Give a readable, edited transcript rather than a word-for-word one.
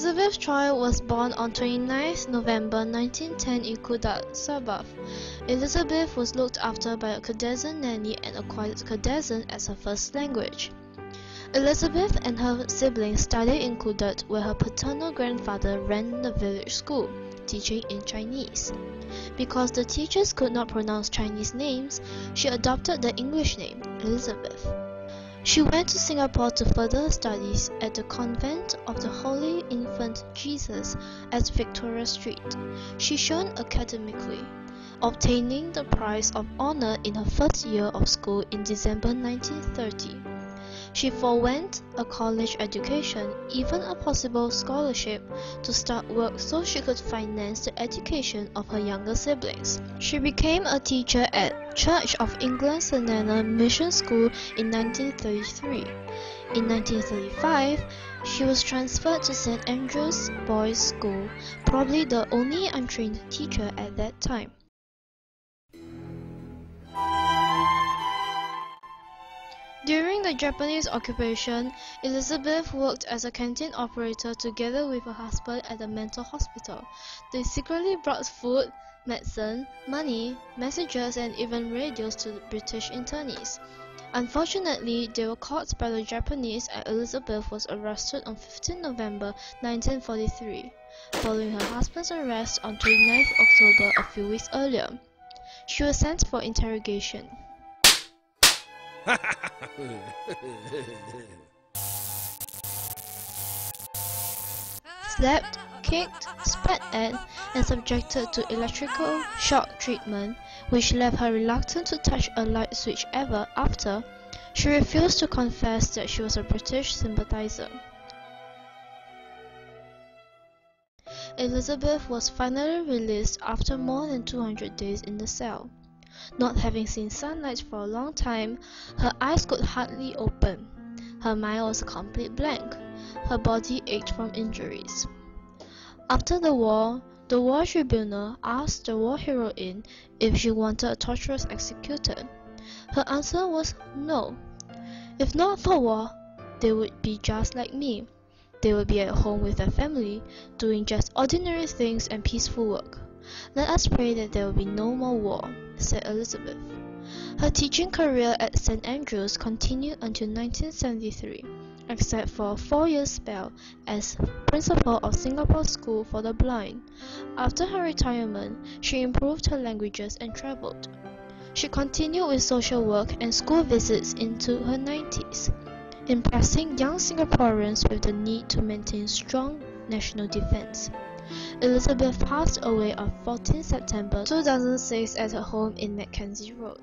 Elizabeth Choy was born on 29 November 1910 in Kudat, Sabah. Elizabeth was looked after by a Kudasan nanny and acquired Kudasan as her first language. Elizabeth and her siblings studied in Kudat, where her paternal grandfather ran the village school, teaching in Chinese. Because the teachers could not pronounce Chinese names, she adopted the English name, Elizabeth. She went to Singapore to further her studies at the Convent of the Holy Infant Jesus at Victoria Street. She shone academically, obtaining the prize of honor in her first year of school in December 1930. She forewent a college education, even a possible scholarship, to start work so she could finance the education of her younger siblings. She became a teacher at Church of England Senana Mission School in 1933. In 1935, she was transferred to St. Andrew's Boys' School, probably the only untrained teacher at that time. During the Japanese occupation, Elizabeth worked as a canteen operator together with her husband at a mental hospital. They secretly brought food, medicine, money, messages, and even radios to the British internees. Unfortunately, they were caught by the Japanese and Elizabeth was arrested on 15 November 1943, following her husband's arrest on 29 October a few weeks earlier. She was sent for interrogation. Slapped, kicked, spat at, and subjected to electrical shock treatment, which left her reluctant to touch a light switch ever after. She refused to confess that she was a British sympathizer. Elizabeth was finally released after more than 200 days in the cell. Not having seen sunlight for a long time, her eyes could hardly open. Her mind was a complete blank. Her body ached from injuries. After the war tribunal asked the war heroine if she wanted a torturous executed. Her answer was no. If not for war, they would be just like me. They would be at home with their family, doing just ordinary things and peaceful work. Let us pray that there will be no more war, said Elizabeth. Her teaching career at St. Andrews continued until 1973, except for a 4-year spell as principal of Singapore School for the Blind. After her retirement, she improved her languages and travelled. She continued with social work and school visits into her 90s, impressing young Singaporeans with the need to maintain strong national defence. Elizabeth passed away on 14 September 2006 at her home in Mackenzie Road.